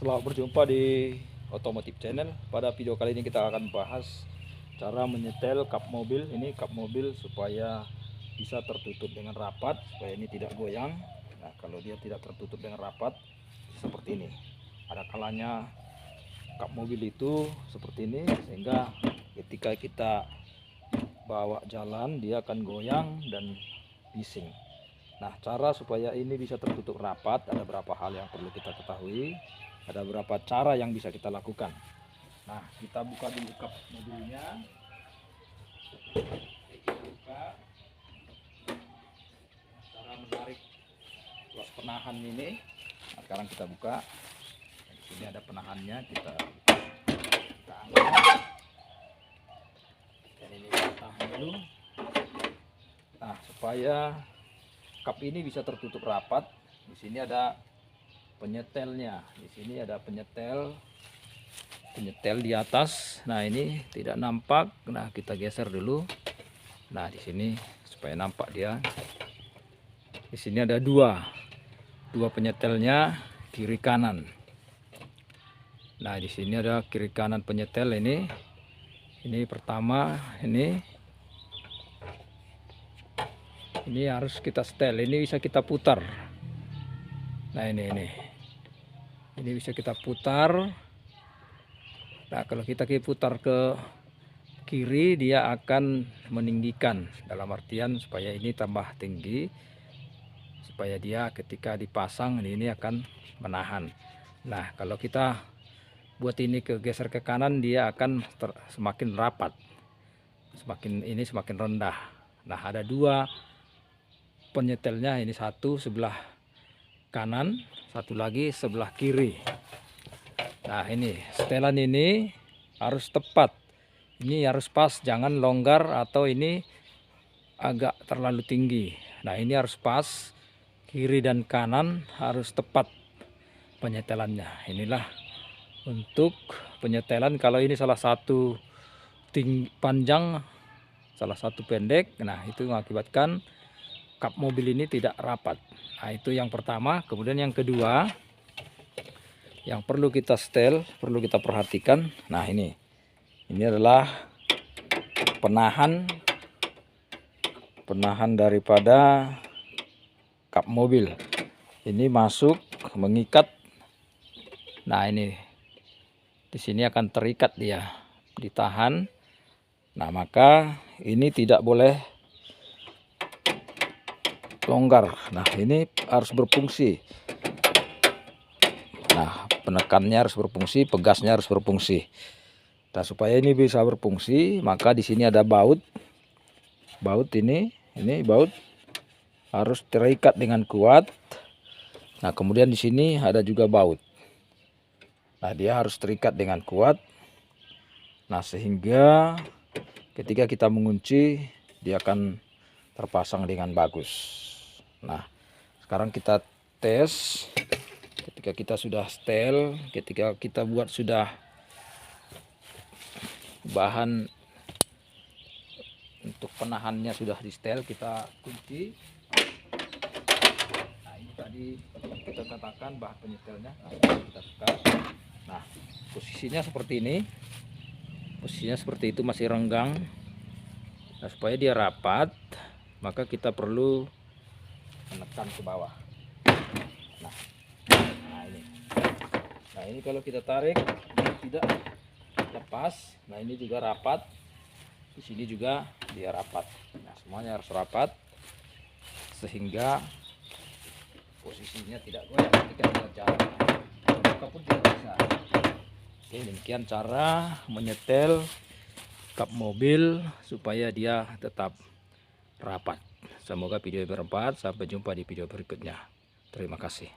Selamat berjumpa di Otomotif Channel. Pada video kali ini kita akan bahas cara menyetel kap mobil. Ini kap mobil supaya bisa tertutup dengan rapat, supaya ini tidak goyang. Nah, kalau dia tidak tertutup dengan rapat seperti ini, ada kalanya kap mobil itu seperti ini, sehingga ketika kita bawa jalan dia akan goyang dan bising. Nah, cara supaya ini bisa tertutup rapat ada beberapa hal yang perlu kita ketahui. Ada beberapa cara yang bisa kita lakukan. Nah, kita buka dulu kap mobilnya. Kita buka. Cara menarik los penahan ini. Nah, sekarang kita buka. Di sini ada penahannya. Kita angkat. Dan ini kita tahan dulu. Nah, supaya kap ini bisa tertutup rapat, di sini ada penyetelnya. Di sini ada penyetel di atas. Nah, ini tidak nampak. Nah, kita geser dulu. Nah, di sini supaya nampak dia. Di sini ada dua penyetelnya, kiri kanan. Nah, di sini ada kiri kanan penyetel ini. Ini pertama, ini harus kita setel. Ini bisa kita putar. Nah, ini bisa kita putar. Nah, kalau kita putar ke kiri, dia akan meninggikan, dalam artian supaya ini tambah tinggi, supaya dia ketika dipasang ini akan menahan. Nah, kalau kita buat ini geser ke kanan, dia akan semakin rapat, semakin rendah. Nah, ada dua penyetelnya, ini satu sebelah kanan, satu lagi sebelah kiri. Nah, ini setelan ini harus tepat, ini harus pas, jangan longgar atau ini agak terlalu tinggi. Nah, ini harus pas, kiri dan kanan harus tepat penyetelannya. Inilah untuk penyetelan. Kalau ini salah satu panjang, salah satu pendek, nah itu mengakibatkan kap mobil ini tidak rapat. Nah, itu yang pertama. Kemudian yang kedua yang perlu kita setel, perlu kita perhatikan. Nah, ini adalah penahan daripada kap mobil. Ini masuk mengikat. Nah, ini di sini akan terikat, dia ditahan. Nah, maka ini tidak boleh longgar. Nah, ini harus berfungsi. Nah, penekannya harus berfungsi, pegasnya harus berfungsi. Nah, supaya ini bisa berfungsi, maka di sini ada baut. Baut ini baut harus terikat dengan kuat. Nah, kemudian di sini ada juga baut. Nah, dia harus terikat dengan kuat. Nah, sehingga ketika kita mengunci, dia akan terpasang dengan bagus. Nah, sekarang kita tes. Ketika kita sudah setel, ketika kita buat sudah bahan untuk penahannya sudah di setel, kita kunci. Nah, ini tadi kita katakan bahan penyetelnya. Nah, kita buka. Nah, posisinya seperti ini. Posisinya seperti itu, masih renggang. Nah, supaya dia rapat, maka kita perlu menekan ke bawah. Nah, ini kalau kita tarik tidak lepas. Nah, ini juga rapat. Di sini juga dia rapat. Nah, semuanya harus rapat sehingga posisinya tidak goyang ketika kita jalan. Buka pun tidak bisa. Oke, demikian cara menyetel kap mobil supaya dia tetap rapat. Semoga video bermanfaat. Sampai jumpa di video berikutnya. Terima kasih.